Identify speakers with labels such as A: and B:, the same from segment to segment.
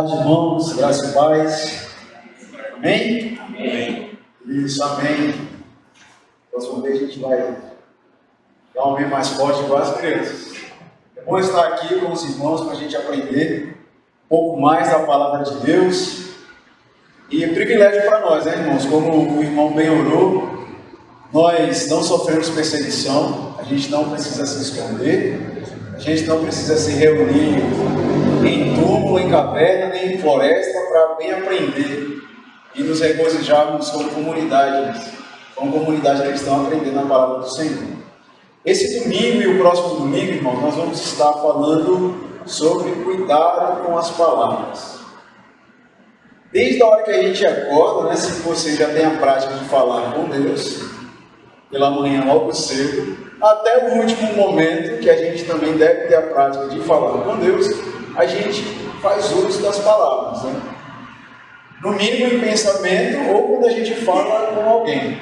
A: tarde, irmãos, graça e paz. Amém?
B: Amém.
A: Isso, amém. Próxima vez a gente vai dar um amém mais forte igual as crianças. É bom estar aqui com os irmãos para a gente aprender um pouco mais da palavra de Deus. E é privilégio para nós, né, irmãos? Como o irmão bem orou, nós não sofremos perseguição, a gente não precisa se esconder, a gente não precisa se reunir em túmulo, em caverna, nem em floresta para bem aprender e nos regozijarmos como comunidade cristã, aprendendo a palavra do Senhor. Esse domingo e o próximo domingo, irmãos, nós vamos estar falando sobre cuidado com as palavras. Desde a hora que a gente acorda, né, se você já tem a prática de falar com Deus, pela manhã logo cedo, até o último momento, que a gente também deve ter a prática de falar com Deus, a gente faz uso das palavras, né? No mínimo em pensamento ou quando a gente fala com alguém.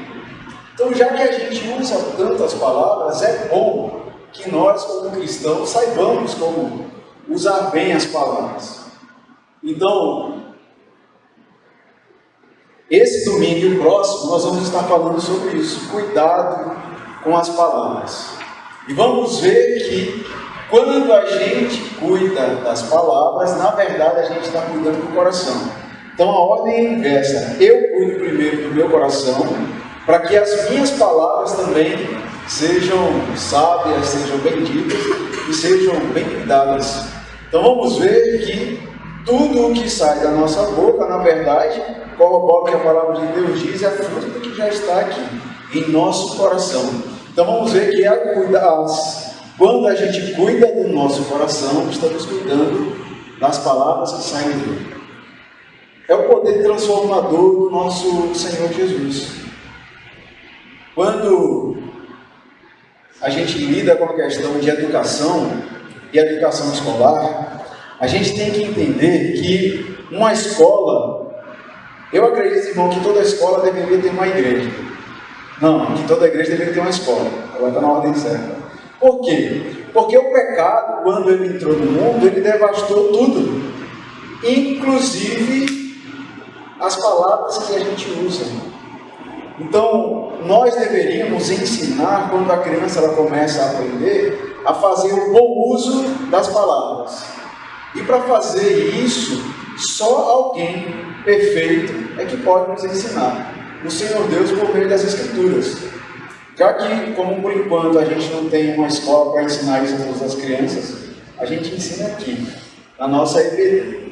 A: Então, já que a gente usa tantas palavras, é bom que nós, como cristãos, saibamos como usar bem as palavras. Então, esse domingo e o próximo, nós vamos estar falando sobre isso, cuidado com as palavras. E vamos ver que quando a gente cuida das palavras, na verdade a gente está cuidando do coração. Então a ordem é inversa. Eu cuido primeiro do meu coração, para que as minhas palavras também sejam sábias, sejam benditas e sejam bem cuidadas. Então vamos ver que tudo o que sai da nossa boca, na verdade, corrobora o que a palavra de Deus diz, é fruto do que já está aqui, em nosso coração. Então vamos ver que quando a gente cuida do nosso coração, estamos cuidando das palavras que saem dele. É o poder transformador do nosso Senhor Jesus. Quando a gente lida com a questão de educação e educação escolar, a gente tem que entender que uma escola, eu acredito, irmão, que toda escola deveria ter uma igreja. Não, que toda igreja deveria ter uma escola. Agora está na ordem certa. Por quê? Porque o pecado, quando ele entrou no mundo, ele devastou tudo. Inclusive as palavras que a gente usa. Então, nós deveríamos ensinar, quando a criança ela começa a aprender, a fazer um bom uso das palavras. E para fazer isso, só alguém perfeito é que pode nos ensinar. O Senhor Deus por meio das Escrituras. Já que, como por enquanto a gente não tem uma escola para ensinar isso a todas as crianças, a gente ensina aqui, na nossa EBD.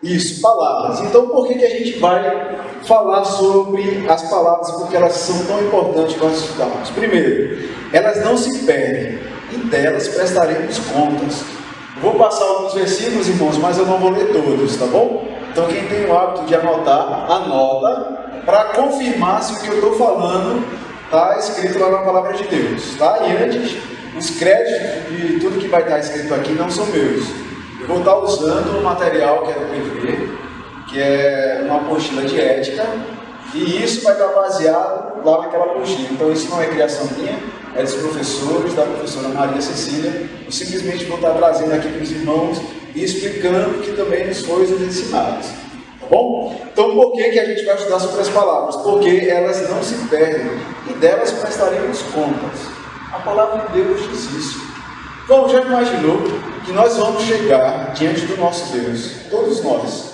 A: Isso, palavras. Então, por que a gente vai falar sobre as palavras? Porque elas são tão importantes para nós estudarmos. Primeiro, elas não se perdem e delas prestaremos contas. Vou passar alguns versículos, irmãos, mas eu não vou ler todos, tá bom? Então, quem tem o hábito de anotar, anota, para confirmar se o que eu estou falando está escrito lá na palavra de Deus, tá? E antes, os créditos de tudo que vai estar escrito aqui não são meus. Eu vou estar usando o material que é do PV, que é uma apostila de ética, e isso vai estar baseado lá naquela apostila. Então isso não é criação minha, é dos professores, da professora Maria Cecília. Eu simplesmente vou estar trazendo aqui para os irmãos e explicando que também nos foi ensinado. Tá bom? Então por que a gente vai estudar sobre as palavras? Porque elas não se perdem e delas prestaremos contas. A palavra de Deus diz isso. Então, já imaginou que nós vamos chegar diante do nosso Deus, todos nós,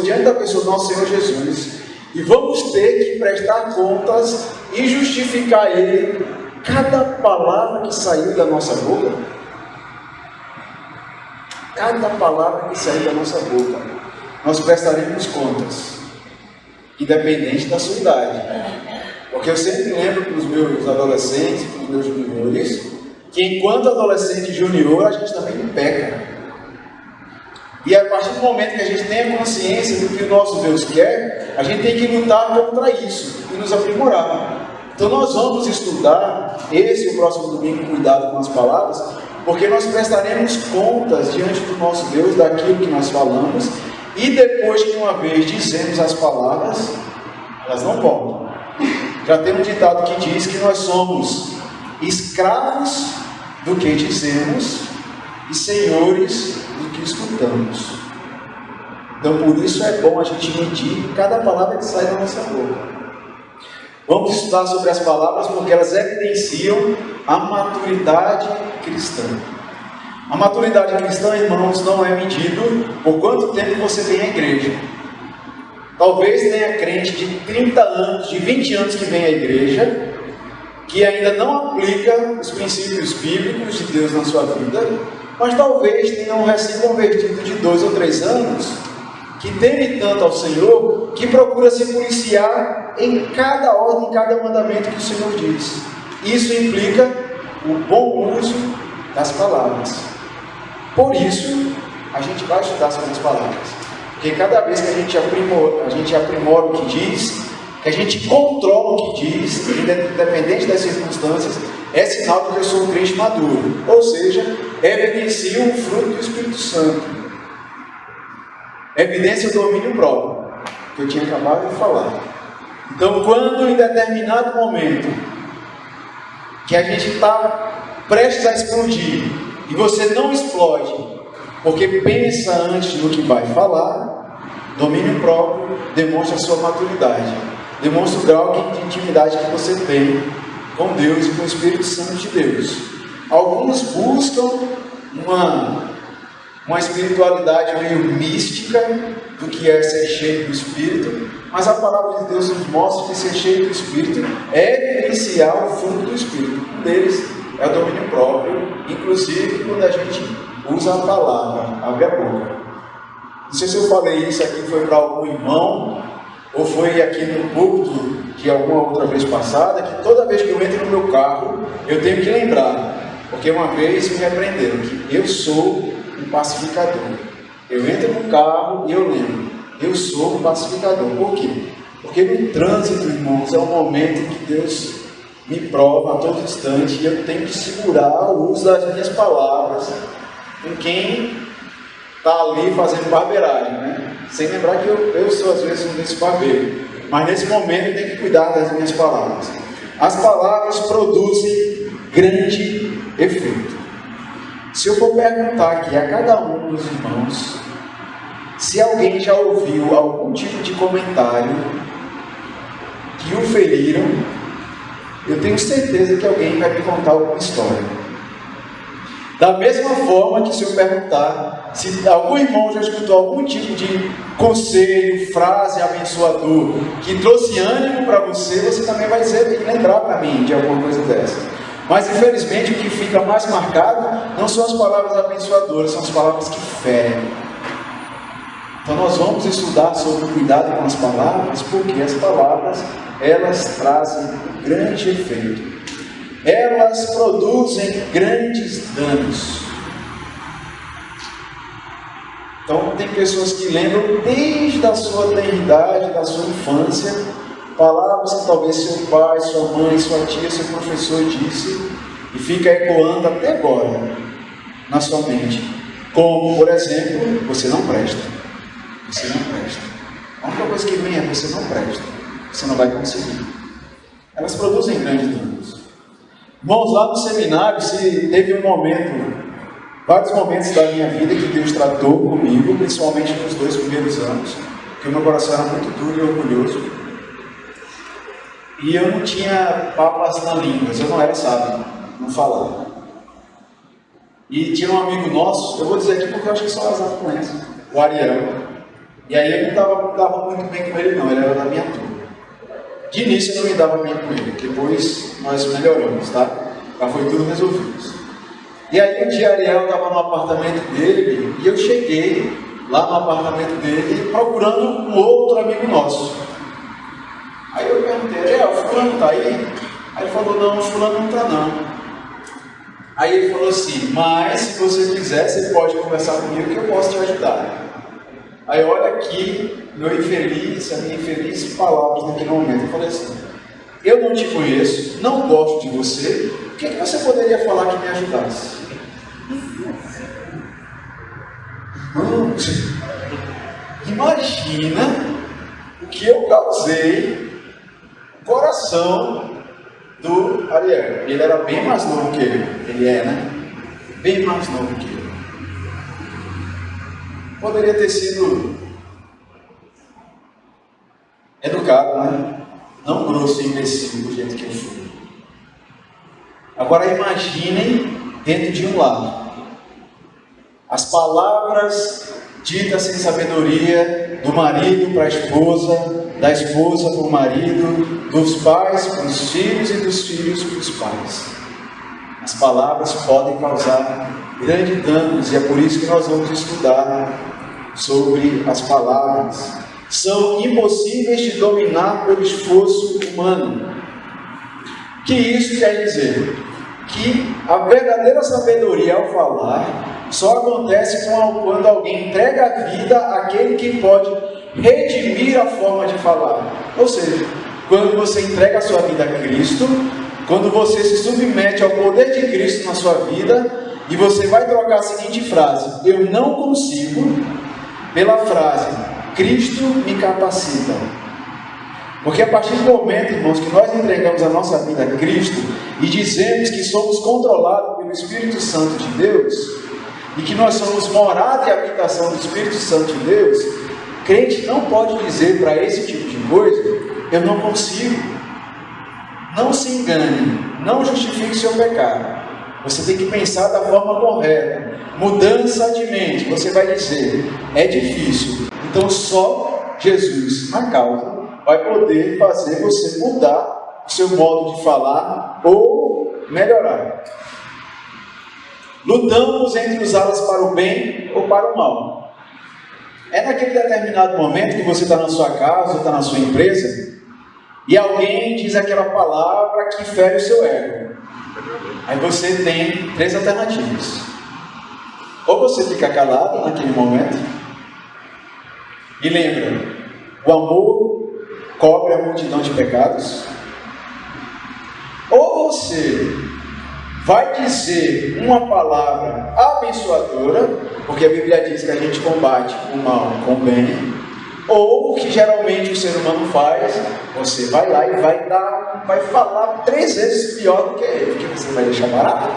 A: diante da pessoa do nosso Senhor Jesus, e vamos ter que prestar contas e justificar Ele, cada palavra que saiu da nossa boca, nós prestaremos contas, independente da sua idade. Porque eu sempre lembro para os meus adolescentes, para os meus juniores, que enquanto adolescente e junior, a gente também peca. E a partir do momento que a gente tem a consciência do que o nosso Deus quer, a gente tem que lutar contra isso e nos aprimorar. Então nós vamos estudar esse e o próximo domingo, cuidado com as palavras, porque nós prestaremos contas diante do nosso Deus daquilo que nós falamos, e depois que uma vez dizemos as palavras, elas não voltam. Já tem um ditado que diz que nós somos escravos do que dizemos e senhores do que escutamos. Então, por isso é bom a gente medir cada palavra que sai da nossa boca. Vamos estudar sobre as palavras porque elas evidenciam a maturidade cristã. A maturidade cristã, irmãos, não é medido por quanto tempo você tem à igreja. Talvez tenha crente de 30 anos, de 20 anos que vem à igreja, que ainda não aplica os princípios bíblicos de Deus na sua vida, mas talvez tenha um recém-convertido de 2 ou 3 anos, que teme tanto ao Senhor, que procura se policiar em cada ordem, em cada mandamento que o Senhor diz. Isso implica o bom uso das palavras. Por isso, a gente vai estudar sobre as palavras. Porque cada vez que a gente aprimora o que diz, que a gente controla o que diz, independente das circunstâncias, é sinal de que eu sou um crente maduro. Ou seja, evidencia o fruto do Espírito Santo. Evidência o domínio próprio, que eu tinha acabado de falar. Então, quando em determinado momento que a gente está prestes a explodir e você não explode, porque pensa antes no que vai falar, domínio próprio demonstra a sua maturidade, demonstra o grau de intimidade que você tem com Deus e com o Espírito Santo de Deus. Alguns buscam uma espiritualidade meio mística do que é ser cheio do Espírito, mas a palavra de Deus nos mostra que ser cheio do Espírito é evidenciar o fruto do Espírito. Um deles é o domínio próprio, inclusive quando a gente usa a palavra, abre a boca. Não sei se eu falei isso aqui foi para algum irmão, ou foi aqui no púlpito de alguma outra vez passada, que toda vez que eu entro no meu carro, eu tenho que lembrar, porque uma vez me aprenderam que eu sou um pacificador. Eu entro no carro e eu lembro, eu sou um pacificador. Por quê? Porque no trânsito, irmãos, é um momento em que Deus me prova a todo instante e eu tenho que segurar o uso das minhas palavras com quem está ali fazendo barbeiragem, né? Sem lembrar que eu sou às vezes um desses barbeiros, mas nesse momento eu tenho que cuidar das minhas palavras. As palavras produzem grande efeito. Se eu for perguntar aqui a cada um dos irmãos se alguém já ouviu algum tipo de comentário que o feriram, eu tenho certeza que alguém vai me contar alguma história. Da mesma forma que se eu perguntar se algum irmão já escutou algum tipo de conselho, frase abençoador que trouxe ânimo para você, você também vai dizer, lembrar para mim de alguma coisa dessa. Mas infelizmente o que fica mais marcado não são as palavras abençoadoras, são as palavras que ferem. Então nós vamos estudar sobre o cuidado com as palavras, porque as palavras, elas trazem grande efeito. Elas produzem grandes danos. Então tem pessoas que lembram desde a sua tenridade, da sua infância, palavras que talvez seu pai, sua mãe, sua tia, seu professor disse e fica ecoando até agora na sua mente. Como, por exemplo, você não presta. Você não presta. A única coisa que vem é você não presta. Você não vai conseguir. Elas produzem grandes danos. Irmãos, lá no seminário, se teve um momento, vários momentos da minha vida que Deus tratou comigo, principalmente nos 2 primeiros anos, que o meu coração era muito duro e orgulhoso. E eu não tinha papas na língua, eu não era sábio, não falava. E tinha um amigo nosso, eu vou dizer aqui porque eu acho que só azar conhece, o Ariel. E aí eu não dava muito bem com ele não, ele era da minha turma. De início eu não me dava bem com ele, depois nós melhoramos, tá? Já foi tudo resolvido. E aí um dia Ariel estava no apartamento dele, e eu cheguei lá no apartamento dele procurando um outro amigo nosso. Aí eu perguntei, Ariel, fulano está aí? Aí ele falou, não, fulano não está não. Aí ele falou assim, mas se você quiser, você pode conversar comigo que eu posso te ajudar. Aí olha aqui, a minha infeliz palavras naquele momento. Eu falei assim, eu não te conheço, não gosto de você, o que você poderia falar que me ajudasse? Imagina o que eu causei coração do Ariel. Ele era bem mais novo que ele. Ele é, né? Bem mais novo que ele. Poderia ter sido educado, né? Não grosso e imbecil do jeito que eu fui. Agora imaginem dentro de um lar. As palavras ditas sem sabedoria do marido para a esposa, da esposa para o marido, dos pais para os filhos e dos filhos para os pais. As palavras podem causar grandes danos e é por isso que nós vamos estudar sobre as palavras. São impossíveis de dominar pelo esforço humano. O que isso quer dizer? Que a verdadeira sabedoria ao falar só acontece quando alguém entrega a vida àquele que pode redimir a forma de falar. Ou seja, quando você entrega a sua vida a Cristo, quando você se submete ao poder de Cristo na sua vida, e você vai trocar a seguinte frase: eu não consigo, pela frase: Cristo me capacita. Porque a partir do momento, irmãos, que nós entregamos a nossa vida a Cristo e dizemos que somos controlados pelo Espírito Santo de Deus e que nós somos morada e habitação do Espírito Santo de Deus, crente não pode dizer para esse tipo de coisa: eu não consigo. Não se engane, não justifique seu pecado. Você tem que pensar da forma correta. Mudança de mente. Você vai dizer: é difícil. Então só Jesus, na causa, vai poder fazer você mudar o seu modo de falar ou melhorar. Lutamos entre usá-las para o bem ou para o mal. É naquele determinado momento que você está na sua casa, está na sua empresa, e alguém diz aquela palavra que fere o seu ego. Aí você tem três alternativas. Ou você fica calado naquele momento e lembra: o amor cobre a multidão de pecados. Ou você vai dizer uma palavra abençoadora, porque a Bíblia diz que a gente combate o mal com o bem. Ou o que geralmente o ser humano faz: você vai lá e vai falar 3 vezes pior do que ele, porque você vai deixar barato.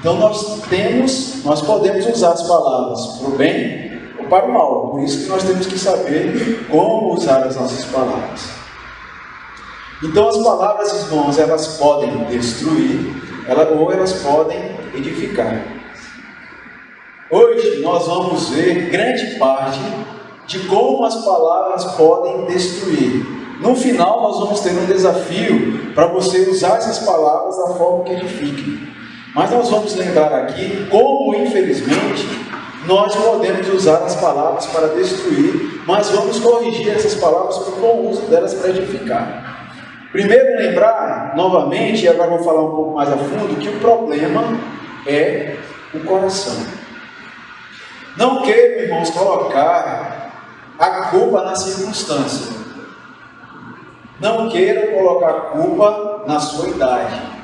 A: Então nós podemos usar as palavras para o bem ou para o mal. Por isso que nós temos que saber como usar as nossas palavras. Então as palavras, irmãos, elas podem destruir, ou elas podem edificar. Hoje nós vamos ver grande parte de como as palavras podem destruir. No final nós vamos ter um desafio para você usar essas palavras da forma que edifique. Mas nós vamos lembrar aqui como, infelizmente, nós podemos usar as palavras para destruir, mas vamos corrigir essas palavras com o bom uso delas para edificar. Primeiro, lembrar novamente, e agora vou falar um pouco mais a fundo, que o problema é o coração. Não quero, irmãos, colocar a culpa na circunstância. Não quero colocar a culpa na sua idade.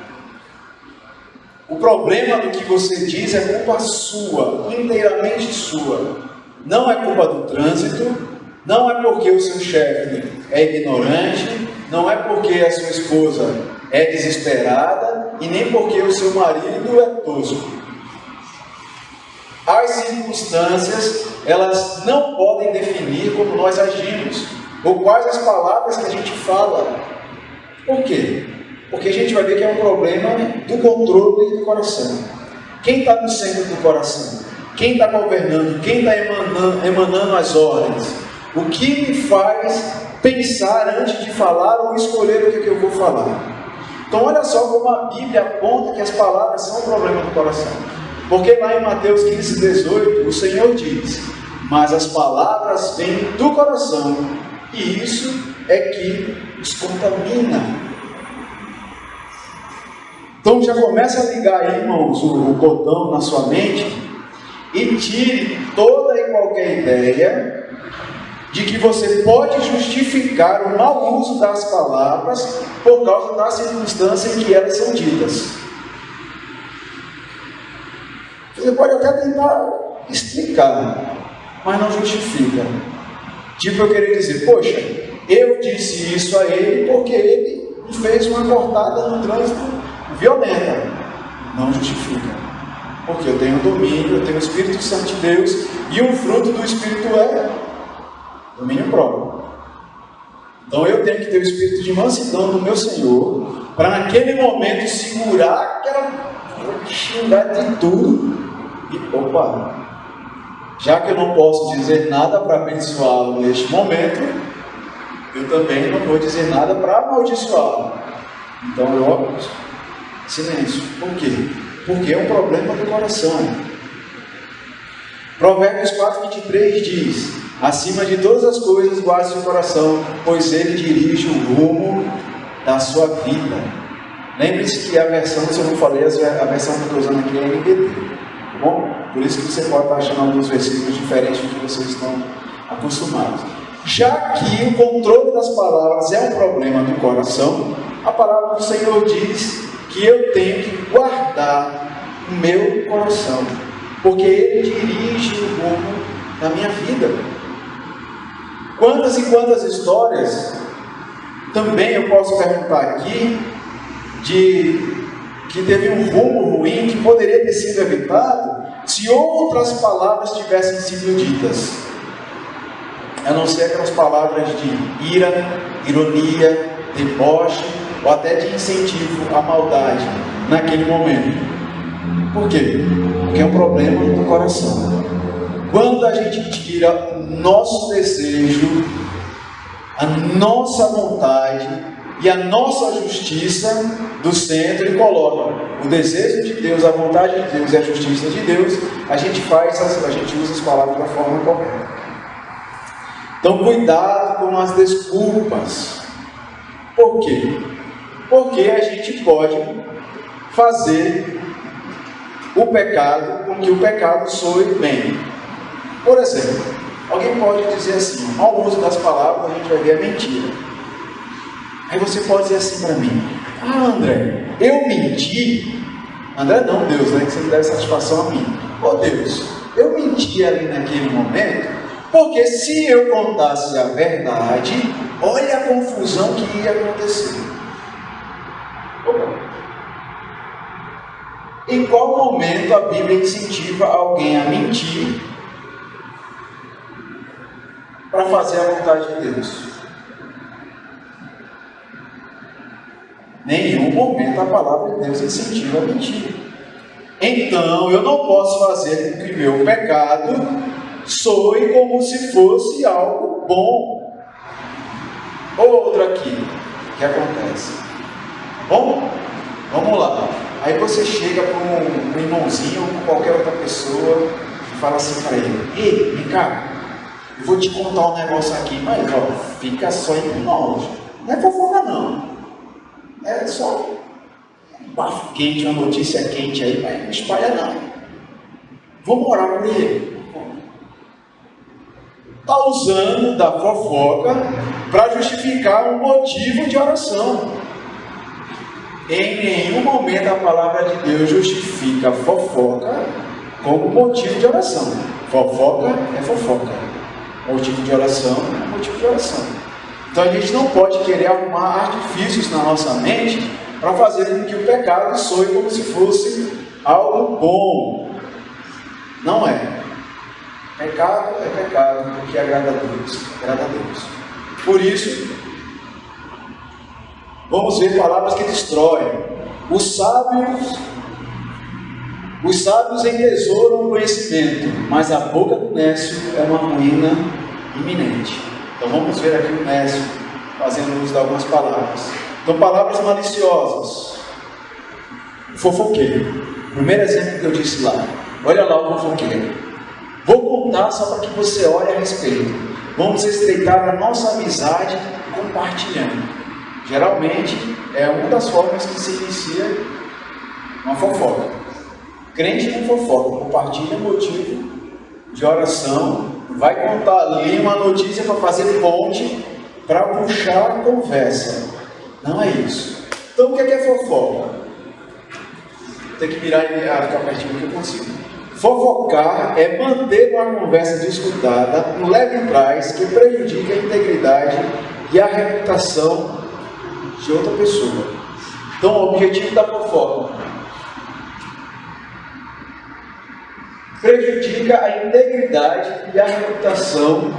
A: O problema do que você diz é culpa sua, inteiramente sua. Não é culpa do trânsito, não é porque o seu chefe é ignorante, não é porque a sua esposa é desesperada e nem porque o seu marido é tosco. As circunstâncias, elas não podem definir como nós agimos, ou quais as palavras que a gente fala. Por quê? Porque a gente vai ver que é um problema do controle do coração. Quem está no centro do coração? Quem está governando? Quem está emanando as ordens? O que me faz pensar antes de falar ou escolher o que eu vou falar? Então olha só como a Bíblia aponta que as palavras são um problema do coração. Porque lá em Mateus 15:18, o Senhor diz: mas as palavras vêm do coração, e isso é que os contamina. Então já começa a ligar aí, irmãos, o cordão na sua mente e tire toda e qualquer ideia de que você pode justificar o mau uso das palavras por causa da circunstância em que elas são ditas. Você pode até tentar explicar, mas não justifica. Tipo, eu querer dizer: poxa, eu disse isso a ele porque ele me fez uma cortada no trânsito violenta. Não justifica. Porque eu tenho domínio, eu tenho o Espírito Santo de Deus, e um fruto do Espírito é domínio próprio. Então eu tenho que ter o Espírito de mansidão do meu Senhor, para naquele momento segurar aquela xingar de tudo, e opa, já que eu não posso dizer nada para abençoá-lo neste momento, eu também não vou dizer nada para amaldiçoá-lo. Então eu silêncio. Por quê? Porque é um problema do coração. Provérbios 4:23 diz: acima de todas as coisas guarde seu coração, pois ele dirige o rumo da sua vida. Lembre-se que a versão, se eu não falei, a versão que eu estou usando aqui é NVT, tá bom? Por isso que você pode estar achando alguns versículos diferentes do que vocês estão acostumados. Já que o controle das palavras é um problema do coração, a palavra do Senhor diz que eu tenho que guardar o meu coração, porque ele dirige o rumo da minha vida. Quantas e quantas histórias também eu posso perguntar aqui de que teve um rumo ruim que poderia ter sido evitado se outras palavras tivessem sido ditas, a não ser aquelas palavras de ira, ironia, deboche ou até de incentivo à maldade naquele momento. Por quê? Porque é um problema do coração. Quando a gente tira o nosso desejo, a nossa vontade e a nossa justiça do centro e coloca o desejo de Deus, a vontade de Deus e a justiça de Deus, a gente usa as palavras da forma correta. Então cuidado com as desculpas. Por quê? Porque a gente pode fazer o pecado com que o pecado soe bem. Por exemplo, alguém pode dizer assim, ao uso das palavras a gente vai ver a mentira. Aí você pode dizer assim para mim: ah, André, eu menti. André não, Deus, né? Que você me deve satisfação a mim. Ô Deus, eu menti ali naquele momento, porque se eu contasse a verdade, olha a confusão que ia acontecer. Opa. Em qual momento a Bíblia incentiva alguém a mentir para fazer a vontade de Deus? Nenhum momento a palavra de Deus incentiva a mentir. Então eu não posso fazer com que meu pecado soe como se fosse algo bom. Outro aqui, o que acontece? Bom, vamos lá. Aí você chega para um irmãozinho ou para qualquer outra pessoa e fala assim para ele: ei, vem cá, eu vou te contar um negócio aqui, mas ó, fica só em nós. Não é fofoca não. É só um bafo quente, uma notícia quente aí, mas não espalha não. Vamos orar por ele. Está usando da fofoca para justificar um motivo de oração. Em nenhum momento a palavra de Deus justifica a fofoca como motivo de oração. Fofoca é fofoca. Motivo de oração é motivo de oração. Então a gente não pode querer arrumar artifícios na nossa mente para fazer com que o pecado soe como se fosse algo bom. Não é. Pecado é pecado, porque agrada a Deus. Agrada a Deus. Por isso, vamos ver palavras que destroem. Os sábios entesouram o conhecimento, mas a boca do nécio é uma ruína iminente. Então vamos ver aqui o nécio fazendo uso de algumas palavras. Então, palavras maliciosas. Fofoqueiro. Primeiro exemplo que eu disse lá. Olha lá o fofoqueiro. Vou contar só para que você olhe a respeito. Vamos estreitar a nossa amizade compartilhando. Geralmente é uma das formas que se inicia uma fofoca. Crente não fofoca, compartilha motivo de oração, vai contar ali uma notícia para fazer ponte, para puxar a conversa. Não é isso. Então o que é fofoca? Tem que mirar e ficar pertinho que eu consigo. Fofocar é manter uma conversa disputada, um leve trás que prejudica a integridade e a reputação de outra pessoa. Então, o objetivo da fofoca prejudica a integridade e a reputação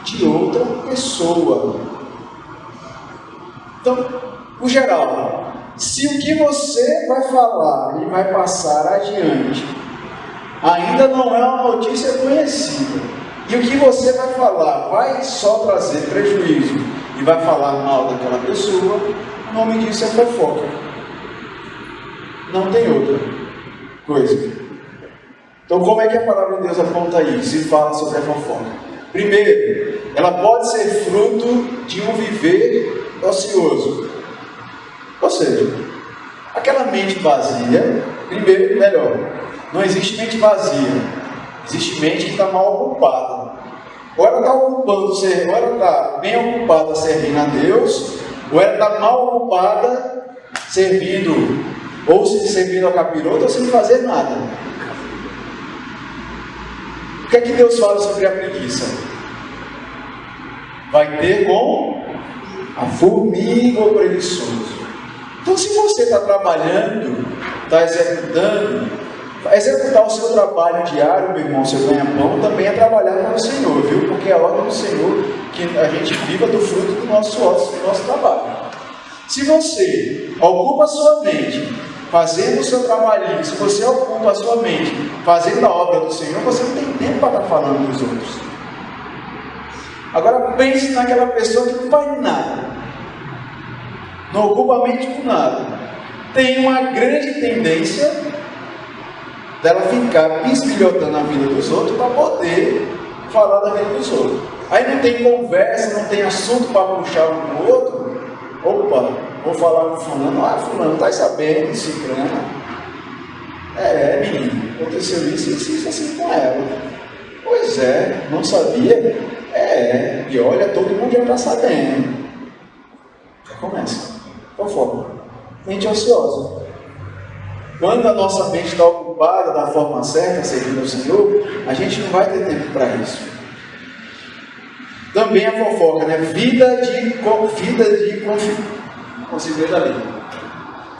A: de outra pessoa. Então, o geral, se o que você vai falar e vai passar adiante ainda não é uma notícia conhecida, e o que você vai falar vai só trazer prejuízo e vai falar mal daquela pessoa, o nome disso é fofoca. Não tem outra coisa. Então, como é que a palavra de Deus aponta isso e fala sobre a fofoca? Primeiro, ela pode ser fruto de um viver ocioso. Ou seja, aquela mente vazia, primeiro, melhor, não existe mente vazia, existe mente que está mal ocupada. Ou ela está ocupando, ou ela está bem ocupada servindo a Deus, ou ela está mal ocupada servindo, ou servindo ao capiroto, ou sem fazer nada. O que é que Deus fala sobre a preguiça? Vai ter com a formiga ou preguiçoso. Então, se você está trabalhando, está executar o seu trabalho diário, meu irmão, seu ganha-pão, também é trabalhar para o Senhor, viu? Porque é a ordem do Senhor que a gente viva do fruto do nosso ócio, do nosso trabalho. Se você ocupa a sua mente fazendo o seu trabalhinho, se você ocupa a sua mente fazendo a obra do Senhor, você não tem tempo para estar falando dos outros. Agora pense naquela pessoa que não faz nada, não ocupa a mente com nada, tem uma grande tendência dela ficar bisbilhotando a vida dos outros para poder falar da vida dos outros. Aí não tem conversa, não tem assunto para puxar um com o outro. Opa, vou falar com fulano. Ah, fulano, tá sabendo, ciclana. Menino, aconteceu isso assim com ela. Pois é, não sabia? E olha, todo mundo já está sabendo. Já começa. Fofoca. Mente ociosa. Quando a nossa mente está ocupada da forma certa, servindo ao Senhor, a gente não vai ter tempo para isso. Também a fofoca, né?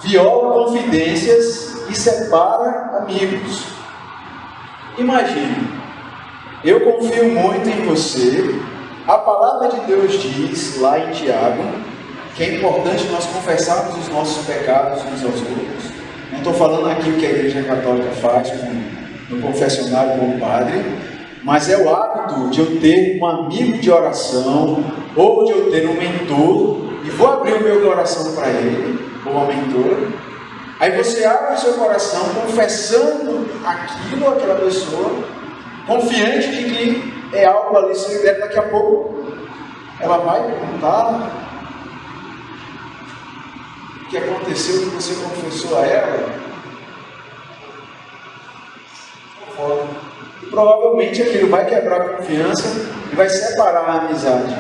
A: Viola confidências e separa amigos. Imagine, eu confio muito em você. A palavra de Deus diz lá em Tiago que é importante nós confessarmos os nossos pecados uns aos outros. Não estou falando aqui o que a Igreja Católica faz no confessionário com o padre, mas é o hábito de eu ter um amigo de oração, ou de eu ter um mentor, e vou abrir o meu coração para ele, ou uma mentora. Aí você abre o seu coração confessando aquilo àquela pessoa, confiante de que é algo ali secreto. Daqui a pouco ela vai perguntar o que aconteceu, que você confessou a ela. E provavelmente aquilo vai quebrar a confiança e vai separar a amizade.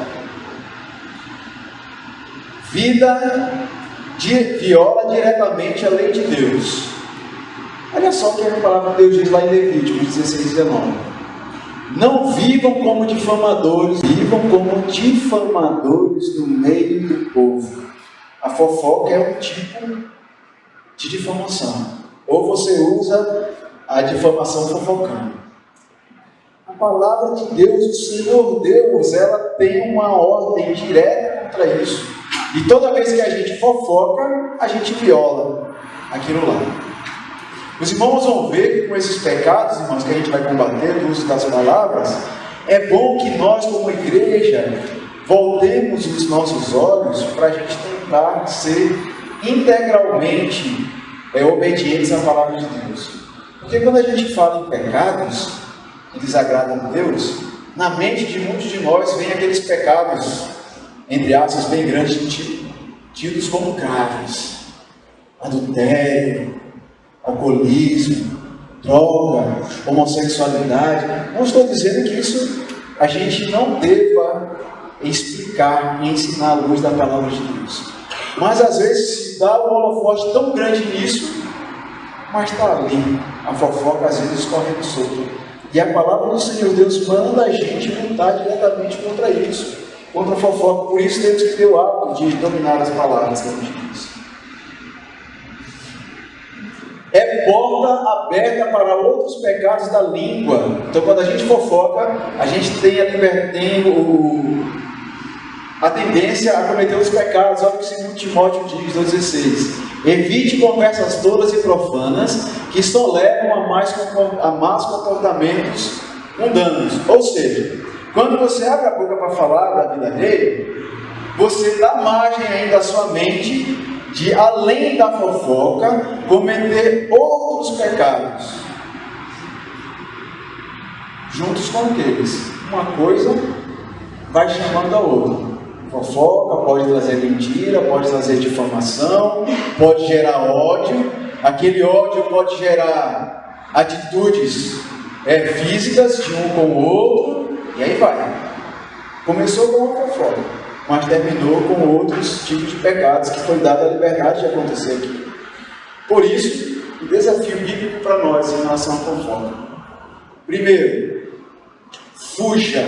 A: Viola diretamente a lei de Deus. Olha só o que a palavra de Deus diz lá em Levítico 16:19. Não vivam como difamadores, vivam como difamadores no meio do povo. A fofoca é um tipo de difamação. Ou você usa a difamação fofocando. A palavra de Deus, o Senhor Deus, ela tem uma ordem direta contra isso. E toda vez que a gente fofoca, a gente viola aquilo lá. Os irmãos vão ver que com esses pecados, irmãos, que a gente vai combater no uso das palavras, é bom que nós, como igreja, voltemos os nossos olhos para a gente tentar ser integralmente obedientes à palavra de Deus. Porque quando a gente fala em pecados que desagradam a Deus, na mente de muitos de nós vem aqueles pecados, entre aspas, bem grandes, tidos como graves: adultério, alcoolismo, droga, homossexualidade. Não estou dizendo que isso a gente não deva explicar e ensinar à luz da palavra de Deus, mas às vezes se dá um holofote tão grande nisso, mas está ali a fofoca às vezes correndo solta. E a palavra do Senhor Deus manda a gente lutar diretamente contra isso. contra a fofoca. Por isso temos que ter o hábito de dominar as palavras que a gente diz. É porta aberta para outros pecados da língua. Então, quando a gente fofoca, a gente tem a tendência a cometer os pecados. Olha o que 2 Timóteo diz, 2,16. Evite conversas tolas e profanas, que só levam a mais comportamentos mundanos. Ou seja, quando você abre a boca para falar da vida dele, você dá margem ainda à sua mente de, além da fofoca, cometer outros pecados, juntos com aqueles. Uma coisa vai chamando a outra. Fofoca pode trazer mentira, pode trazer difamação, pode gerar ódio. Aquele ódio pode gerar atitudes físicas de um com o outro, e aí vai. Começou com a fofoca, mas terminou com outros tipos de pecados que foi dada a liberdade de acontecer aqui. Por isso, o desafio bíblico para nós em relação à fofoca. Primeiro, fuja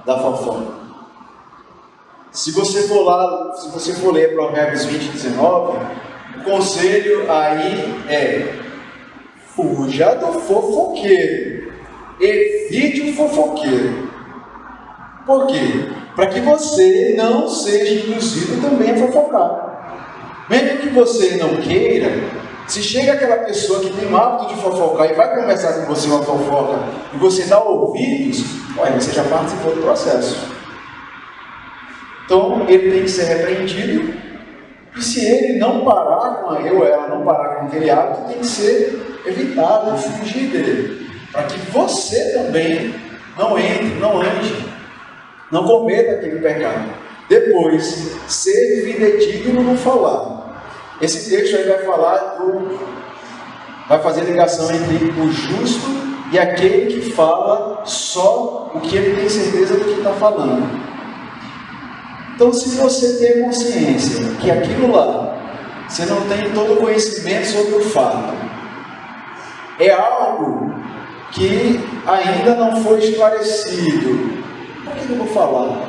A: da fofoca. Se você for ler Provérbios 20:19, o conselho aí é: fuja do fofoqueiro, evite o fofoqueiro. Por quê? Para que você não seja induzido também a fofocar. Mesmo que você não queira, se chega aquela pessoa que tem o hábito de fofocar e vai conversar com você uma fofoca e você dá ouvidos, você já participou do processo. Então ele tem que ser repreendido, e se ele não parar com ele ou ela não parar com aquele hábito, tem que ser evitado, fugir dele, para que você também não entre, não ande, não cometa aquele pecado. Depois, ser fidedigno no falar. Esse texto aí vai fazer ligação entre o justo e aquele que fala só o que ele tem certeza do que está falando. Então, se você tem consciência que aquilo lá, você não tem todo o conhecimento sobre o fato, é algo que ainda não foi esclarecido, para que eu vou falar?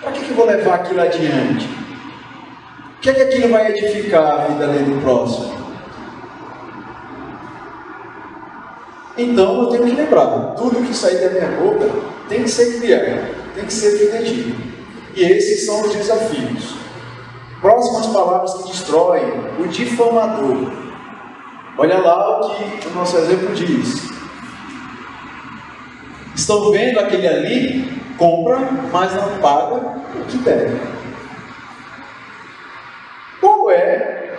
A: Para que eu vou levar aquilo adiante? O que é que aquilo vai edificar a vida do próximo? Então eu tenho que lembrar, tudo que sair da minha boca tem que ser fiel, tem que ser fidedigno. E esses são os desafios. Próximas palavras que destroem: o difamador. Olha lá o que o nosso exemplo diz. Estão vendo aquele ali? Compra, mas não paga o que deve. Qual é?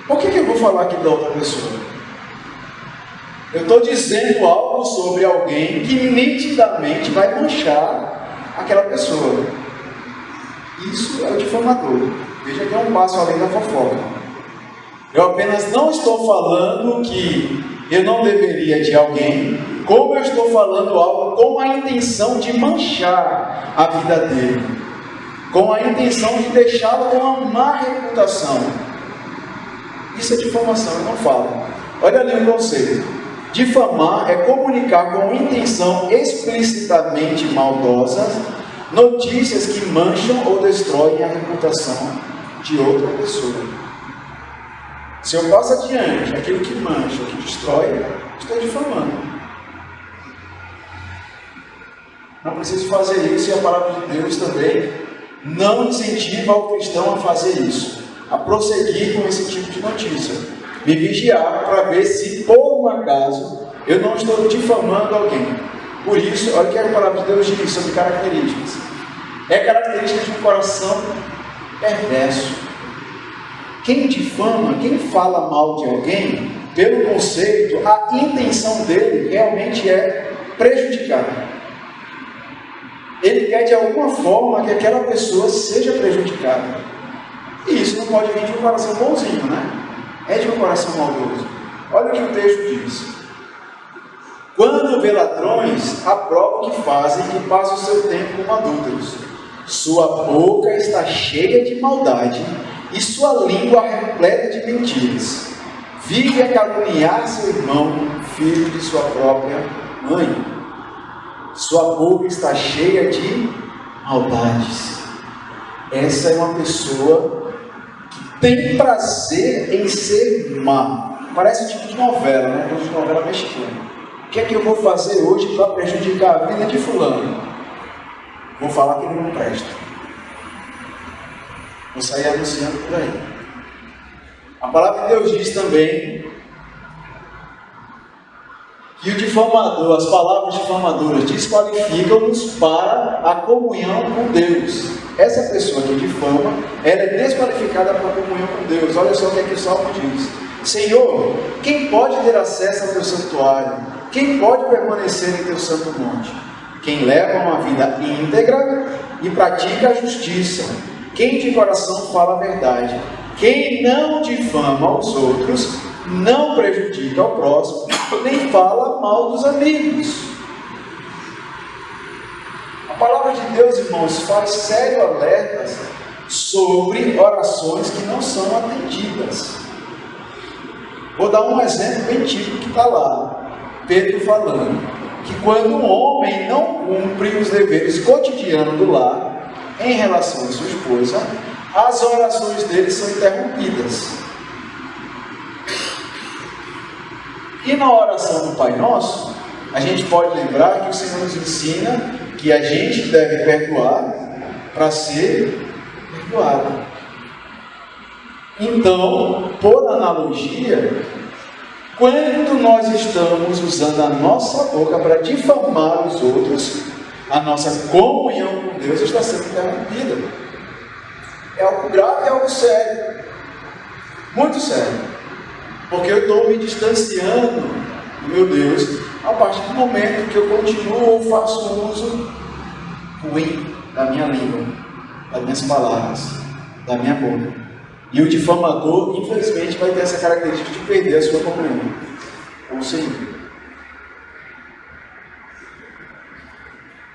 A: Por que eu vou falar aqui da outra pessoa? Eu estou dizendo algo sobre alguém que nitidamente vai manchar aquela pessoa. Isso é o difamador. Veja que é um passo além da fofoca. Eu apenas não estou falando que eu não deveria de alguém, como eu estou falando algo com a intenção de manchar a vida dele, com a intenção de deixá-lo com uma má reputação. Isso é difamação, eu não falo. Olha ali o conceito. Difamar é comunicar com intenção explicitamente maldosa notícias que mancham ou destroem a reputação de outra pessoa. Se eu passo adiante aquilo que mancha, que destrói, estou difamando. Não preciso fazer isso, e a palavra de Deus também não incentiva o cristão a fazer isso, a prosseguir com esse tipo de notícia. Me vigiar para ver se, por um acaso, eu não estou difamando alguém. Por isso, olha o que a palavra de Deus diz sobre características. É característica de um coração perverso. Quem difama, quem fala mal de alguém, pelo conceito, a intenção dele realmente é prejudicar. Ele quer de alguma forma que aquela pessoa seja prejudicada. E isso não pode vir de um coração bonzinho, né? É de um coração maldoso. Olha o que o texto diz. Quando vê ladrões, aprova o que fazem e passa o seu tempo como adúlteros. Sua boca está cheia de maldade e sua língua repleta de mentiras. Vive a caluniar seu irmão, filho de sua própria mãe. Sua boca está cheia de maldades. Essa é uma pessoa que tem prazer em ser má. Parece um tipo de novela, né? De novela mexicana. O que é que eu vou fazer hoje para prejudicar a vida de fulano? Vou falar que ele não presta. Vou sair anunciando por aí. A palavra de Deus diz também que o difamador, as palavras difamadoras desqualificam-nos para a comunhão com Deus. Essa pessoa que difama, ela é desqualificada para a comunhão com Deus. Olha só o que é que o Salmo diz: Senhor, quem pode ter acesso ao teu santuário? Quem pode permanecer em teu santo monte? Quem leva uma vida íntegra e pratica a justiça. Quem de coração fala a verdade. Quem não difama os outros, não prejudica o próximo, nem fala mal dos amigos. A palavra de Deus, irmãos, faz sério alertas sobre orações que não são atendidas. Vou dar um exemplo bem típico que está lá. Pedro falando que quando um homem não cumpre os deveres cotidianos do lar em relação à sua esposa, as orações dele são interrompidas. E na oração do Pai Nosso, a gente pode lembrar que o Senhor nos ensina que a gente deve perdoar para ser perdoado. Então, por analogia, quando nós estamos usando a nossa boca para difamar os outros, a nossa comunhão com Deus está sendo interrompida. É algo grave, é algo sério. Muito sério. Porque eu estou me distanciando do meu Deus a partir do momento que eu continuo ou faço uso ruim da minha língua, das minhas palavras, da minha boca. E o difamador, infelizmente, vai ter essa característica de perder a sua comunhão com o Senhor.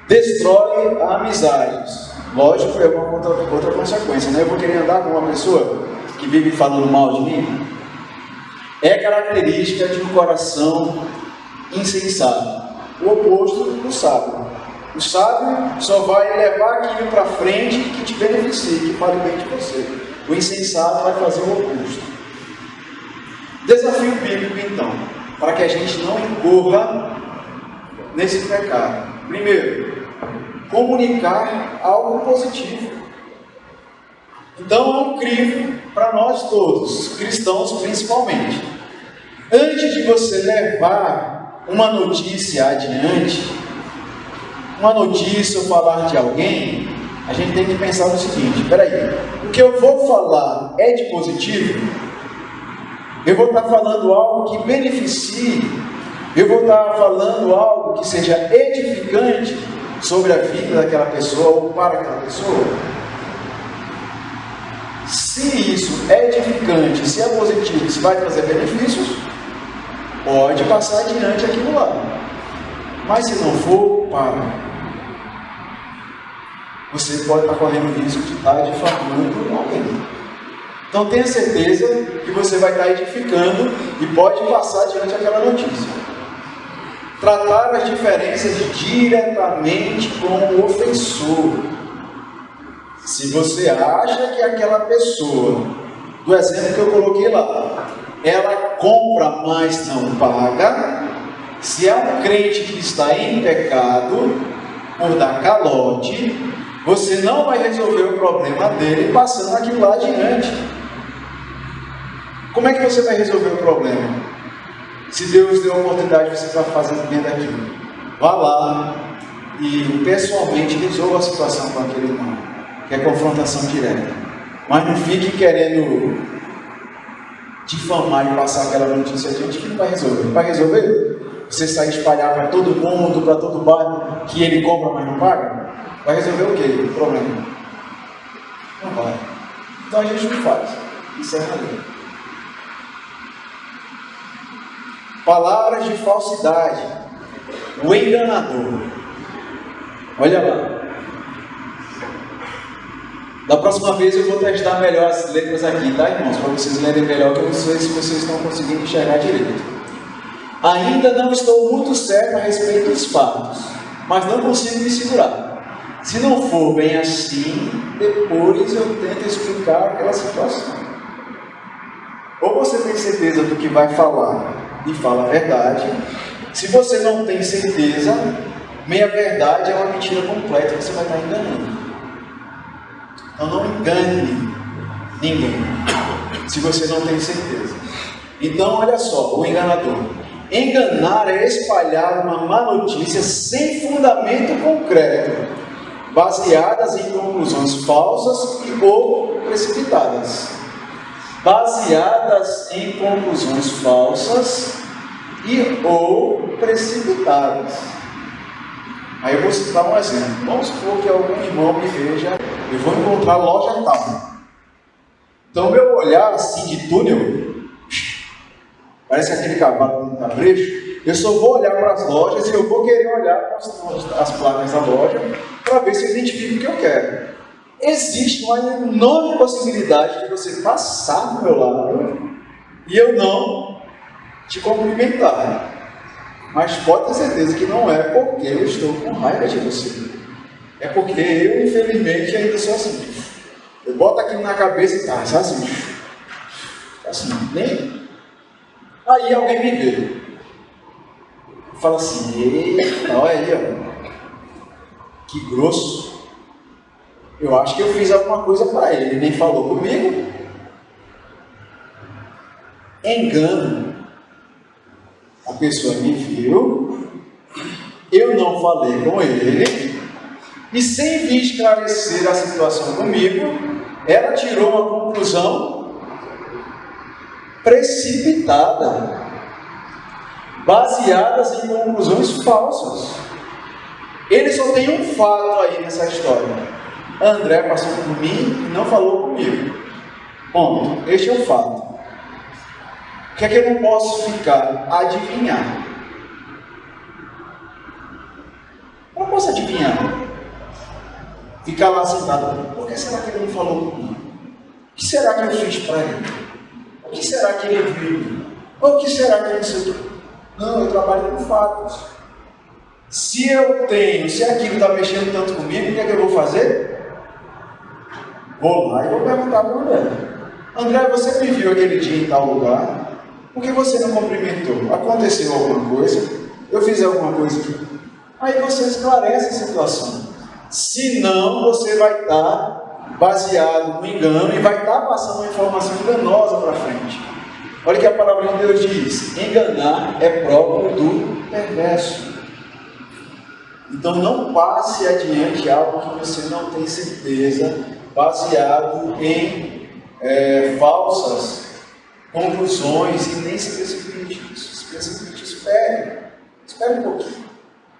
A: Destrói a amizade. Lógico, é uma outra consequência, né? Eu vou querer andar com uma pessoa que vive falando mal de mim. É característica de um coração insensato. O oposto do sábio. O sábio só vai levar aquilo para frente que te beneficie, que fale bem de você. O insensato vai fazer o oposto. Desafio bíblico, então, para que a gente não incorra nesse pecado. Primeiro, comunicar algo positivo. Então é um crivo para nós todos, cristãos principalmente. Antes de você levar uma notícia adiante, uma notícia ou falar de alguém, a gente tem que pensar no seguinte: peraí, o que eu vou falar é de positivo? Eu vou estar falando algo que beneficie? Eu vou estar falando algo que seja edificante sobre a vida daquela pessoa ou para aquela pessoa? Se isso é edificante, se é positivo, se vai trazer benefícios, pode passar adiante aquilo lá. Mas se não for, para. Você pode estar correndo o risco de estar difamando alguém. Então tenha certeza que você vai estar edificando e pode passar adiante aquela notícia. Tratar as diferenças diretamente com o ofensor. Se você acha que aquela pessoa, do exemplo que eu coloquei lá, ela compra, mas não paga, se é um crente que está em pecado, por dar calote, você não vai resolver o problema dele passando aquilo lá adiante. Como é que você vai resolver o problema? Se Deus deu a oportunidade, você está fazendo bem daquilo. Vá lá e pessoalmente resolva a situação com aquele irmão, que é confrontação direta. Mas não fique querendo difamar e passar aquela notícia adiante que não vai resolver. Vai resolver? Você sair espalhar para todo mundo, para todo bairro, que ele compra, mas não paga? Vai resolver o quê? O problema? Não vai. Então a gente não faz. Isso é errado. Palavras de falsidade. O enganador. Olha lá. Da próxima vez eu vou testar melhor as letras aqui, tá, irmãos? Para vocês lerem melhor, que eu não sei se vocês estão conseguindo enxergar direito. Ainda não estou muito certo a respeito dos fatos, mas não consigo me segurar. Se não for bem assim, depois eu tento explicar aquela situação. Ou você tem certeza do que vai falar e fala a verdade. Se você não tem certeza, meia verdade é uma mentira completa, você vai estar enganando. Então não engane ninguém, se você não tem certeza. Então olha só, o enganador. Enganar é espalhar uma má notícia sem fundamento concreto, baseadas em conclusões falsas ou precipitadas. Baseadas em conclusões falsas ou precipitadas. Aí eu vou citar um exemplo. Vamos supor que algum irmão me veja, eu vou encontrar loja tal. Então, meu olhar assim de túnel, parece aquele cavalo no cabrejo, eu só vou olhar para as lojas e eu vou querer olhar para as placas da loja para ver se eu identifico o que eu quero. Existe uma enorme possibilidade de você passar do meu lado e eu não te cumprimentar. Mas pode ter certeza que não é porque eu estou com raiva de você. É porque eu, infelizmente, ainda sou assim. Eu boto aquilo na cabeça e tá, assim. Assim, nem. Aí alguém me vê. Fala assim, eita, olha aí, ó. Que grosso. Eu acho que eu fiz alguma coisa para ele. Ele nem falou comigo. Engano. A pessoa me viu, eu não falei com ele, e sem vir esclarecer a situação comigo, ela tirou uma conclusão precipitada, baseadas em conclusões falsas. Ele só tem um fato aí nessa história. André passou por mim e não falou comigo. Ponto. Este é o fato. O que é que eu não posso ficar? Adivinhar. Eu não posso adivinhar. Ficar lá sentado. Por que será que ele não falou comigo? O que será que eu fiz para ele? O que será que ele viu? Ou o que será que ele sei? Não, eu trabalho com fatos. Se aquilo está mexendo tanto comigo, o que é que eu vou fazer? Vou lá e vou perguntar para o André. André, você me viu aquele dia em tal lugar? Por que você não cumprimentou? Aconteceu alguma coisa? Eu fiz alguma coisa aqui? Aí você esclarece a situação. Senão, você vai estar baseado no engano e vai estar passando uma informação enganosa para frente. Olha o que a palavra de Deus diz. Enganar é próprio do perverso. Então, não passe adiante algo que você não tem certeza, baseado em falsas conclusões, e nem se precipite. Espere um pouquinho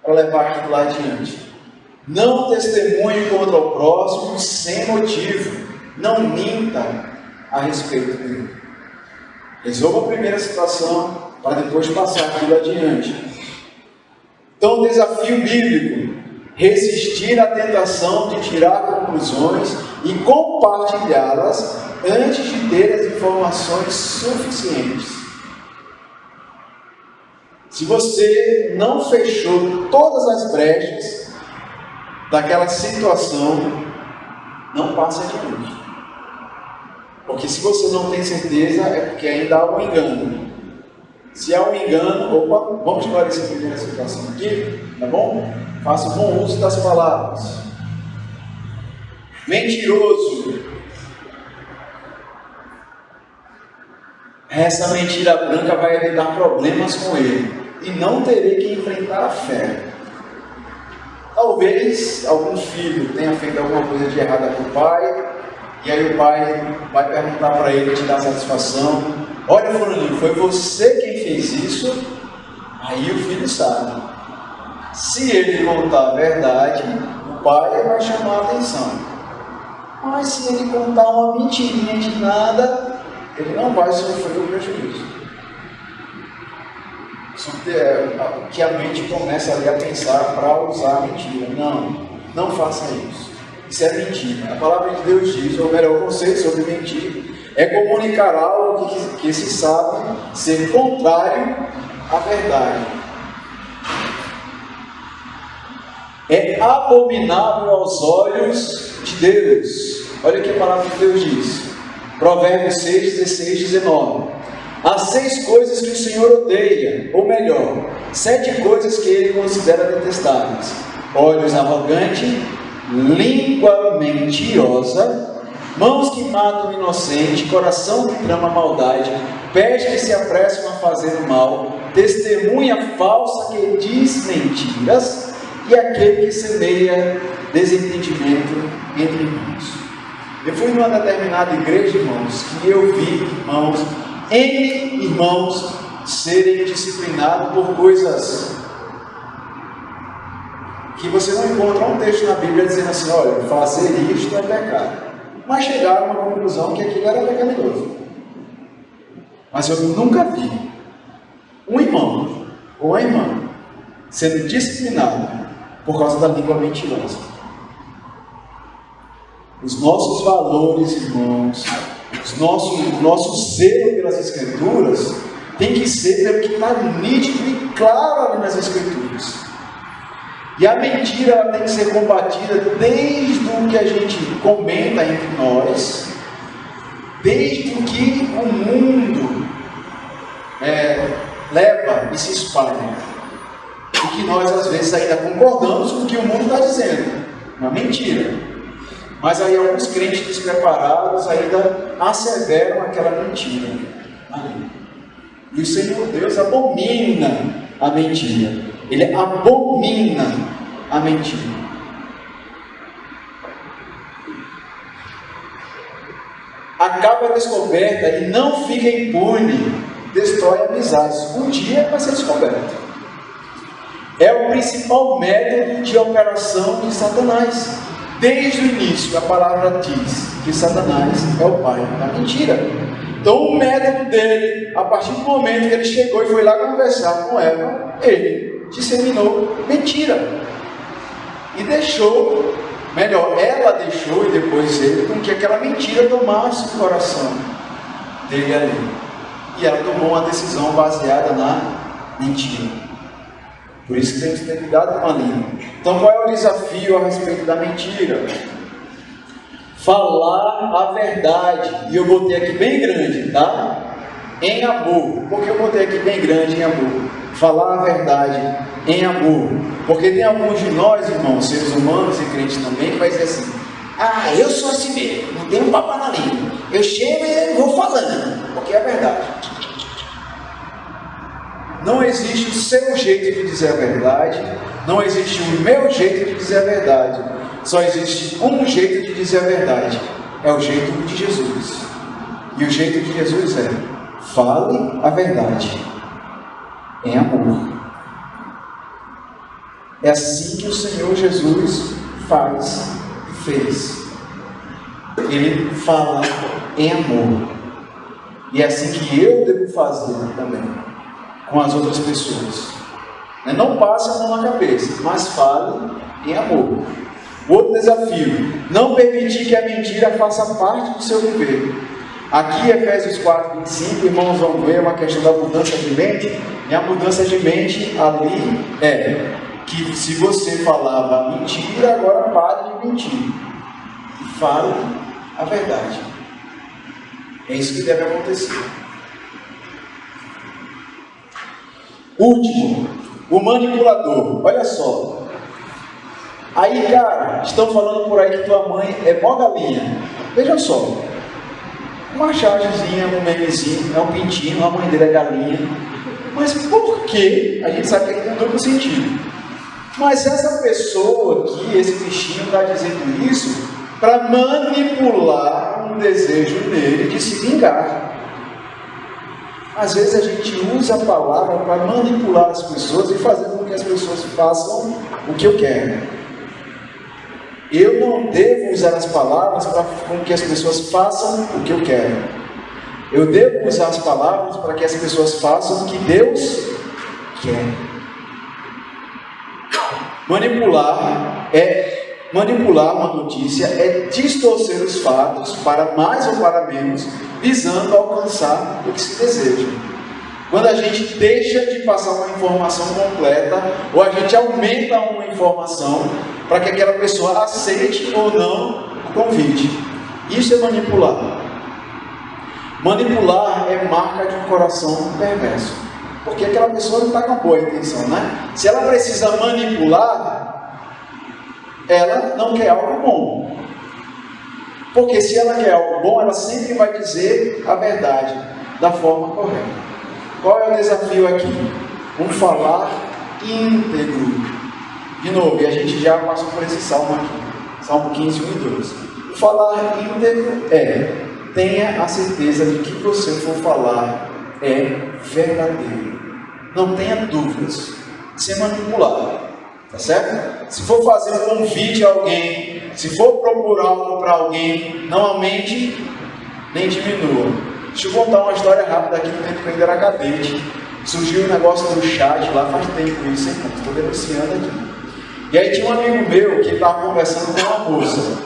A: para levar aquilo lá adiante. Não testemunhe contra o próximo sem motivo. Não minta a respeito dele. Resolva a primeira situação para depois passar aquilo adiante. Então, o desafio bíblico: resistir à tentação de tirar conclusões e compartilhá-las antes de ter as informações suficientes. Se você não fechou todas as brechas daquela situação, não passe adiante. Porque se você não tem certeza, é porque ainda há um engano. Se há um engano, vamos esclarecer a primeira situação aqui, tá bom? Faça bom uso das palavras. Mentiroso. Essa mentira branca vai evitar problemas com ele e não terei que enfrentar a fé. Talvez algum filho tenha feito alguma coisa de errada com o pai, e aí o pai vai perguntar para ele, te dar satisfação: olha, fulaninho, foi você quem fez isso? Aí o filho sabe. Se ele contar a verdade, o pai vai chamar a atenção. Mas se ele contar uma mentirinha de nada, ele não vai sofrer o prejuízo. Que a mente começa ali a pensar para usar a mentira. Não faça isso. Isso é mentira. A palavra de Deus diz, ou melhor, o conceito sobre mentir é comunicar algo que se sabe ser contrário à verdade.
B: é abominável aos olhos de Deus. Olha o que a palavra de Deus diz. Provérbios 6, 16, 19. Há 6 coisas que o Senhor odeia, ou melhor, 7 coisas que Ele considera detestáveis: olhos arrogantes, língua mentirosa, mãos que matam o inocente, coração que trama maldade, pés que se apressam a fazer o mal, testemunha falsa que diz mentiras, e aquele que semeia desentendimento entre irmãos. Eu fui numa determinada igreja, irmãos, que eu vi, irmãos, irmãos serem disciplinados por coisas que você não encontra um texto na Bíblia dizendo assim: olha, fazer isto é pecado. Mas chegaram a uma conclusão que aquilo era pecaminoso. Mas eu nunca vi um irmão ou uma irmã sendo disciplinado por causa da língua mentirosa. Os nossos valores, irmãos, o nosso zelo pelas Escrituras tem que ser pelo que está nítido e claro ali nas Escrituras. E a mentira ela tem que ser combatida desde o que a gente comenta entre nós, desde o que o mundo leva e se espalha. E que nós às vezes ainda concordamos com o que o mundo está dizendo, uma mentira. Mas aí alguns crentes despreparados ainda asseveram aquela mentira ali. E o Senhor Deus abomina a mentira. Ele abomina a mentira. Acaba a descoberta e não fica impune, destrói amizades. Um dia vai ser descoberto. É o principal método de operação de Satanás. Desde o início, a palavra diz que Satanás é o pai da mentira. Então, o método dele, a partir do momento que ele chegou e foi lá conversar com Eva, ele disseminou mentira. E deixou, ela deixou e depois ele, com que aquela mentira tomasse o coração dele ali. E ela tomou uma decisão baseada na mentira. Por isso que tem que ter cuidado com a língua. Então, qual é o desafio a respeito da mentira? Falar a verdade. E eu botei aqui bem grande, tá? Em amor. Por que eu botei aqui bem grande em amor? Falar a verdade em amor. Porque tem alguns de nós, irmãos, seres humanos e crentes também, que vai dizer assim: ah, eu sou assim mesmo, não tenho papo na língua. Eu chego e vou falando, porque é a verdade. Não existe o seu jeito de dizer a verdade, não existe o meu jeito de dizer a verdade. Só existe um jeito de dizer a verdade, é o jeito de Jesus. E o jeito de Jesus é: fale a verdade em amor. É assim que o Senhor Jesus faz e fez. Ele fala em amor. E é assim que eu devo fazer também com as outras pessoas. Não passe a mão na cabeça, mas fale em amor. Outro desafio: não permitir que a mentira faça parte do seu viver. Aqui, Efésios 4, 25, irmãos vão ver uma questão da mudança de mente. E a mudança de mente ali é que se você falava mentira, agora pare de mentir e fale a verdade. É isso que deve acontecer. Último, o manipulador. Olha só. Aí, cara, estão falando por aí que tua mãe é mó galinha. Veja só. Uma chargezinha, um memezinho, é um pintinho, a mãe dele é galinha. Mas por que? A gente sabe que tem um duplo sentido. Mas essa pessoa aqui, esse bichinho, está dizendo isso para manipular um desejo nele de se vingar. Às vezes a gente usa a palavra para manipular as pessoas e fazer com que as pessoas façam o que eu quero. Eu não devo usar as palavras para com que as pessoas façam o que eu quero. Eu devo usar as palavras para que as pessoas façam o que Deus quer. Manipular uma notícia é distorcer os fatos para mais ou para menos, visando alcançar o que se deseja. Quando a gente deixa de passar uma informação completa, ou a gente aumenta uma informação para que aquela pessoa aceite ou não o convite. Isso é manipular. Manipular é marca de um coração perverso. Porque aquela pessoa não está com boa intenção, né? Se ela precisa manipular, ela não quer algo bom. Porque se ela quer algo bom, ela sempre vai dizer a verdade da forma correta. Qual é o desafio aqui? Um falar íntegro. De novo, e a gente já passou por esse salmo aqui. Salmo 15, 1 e 2. O falar íntegro tenha a certeza de que o que você for falar é verdadeiro. Não tenha dúvidas. Sem manipular. Tá certo? Se for fazer um convite a alguém, se for procurar algo para alguém, não aumente nem diminua. Deixa eu contar uma história rápida aqui, no tempo que eu ainda era cadete. Surgiu um negócio no chat lá, faz tempo isso, hein? Estou denunciando aqui. E aí tinha um amigo meu que estava conversando com uma moça.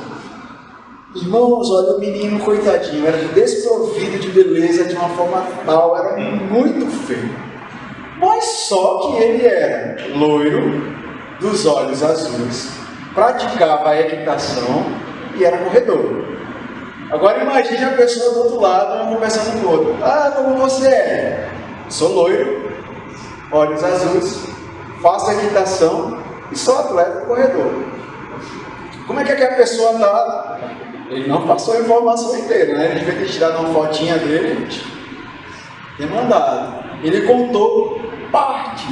B: Irmãos, olha o menino coitadinho, era desprovido de beleza de uma forma tal, era muito feio. Mas só que ele era loiro, dos olhos azuis, praticava a equitação e era corredor. Agora imagine a pessoa do outro lado conversando com o outro. Ah, como você é? Sou loiro, olhos azuis, faço equitação e sou atleta corredor. Como é que aquela pessoa está? Ele não passou a informação inteira, né? Ele devia ter tirado uma fotinha dele e mandado. Ele contou parte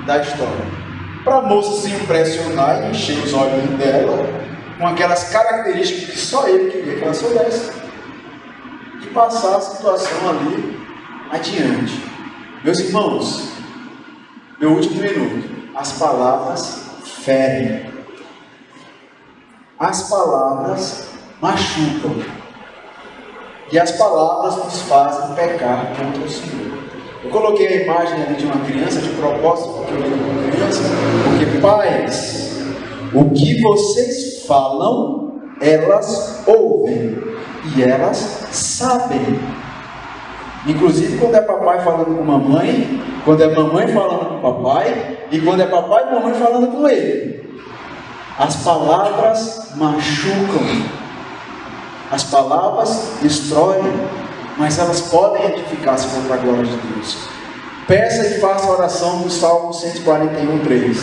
B: da história. Para a moça se impressionar e encher os olhos dela com aquelas características que só ele queria que ela soubesse e passar a situação ali adiante. Meus irmãos, meu último minuto, as palavras ferem, as palavras machucam e as palavras nos fazem pecar contra o Senhor. Eu coloquei a imagem ali de uma criança de propósito, porque eu lido com criança, porque pais, o que vocês falam, elas ouvem e elas sabem. Inclusive quando é papai falando com mamãe, quando é mamãe falando com papai, e quando é papai e mamãe falando com ele. As palavras machucam, as palavras destroem, mas elas podem edificar se for para a glória de Deus. Peça e faça a oração do Salmo 141:3.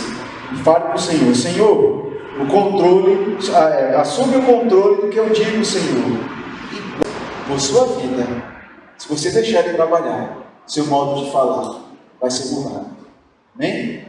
B: E fale para o Senhor: Senhor, o controle, assume o controle do que eu digo, Senhor. E por sua vida, se você deixar de trabalhar, seu modo de falar vai ser mudado. Amém?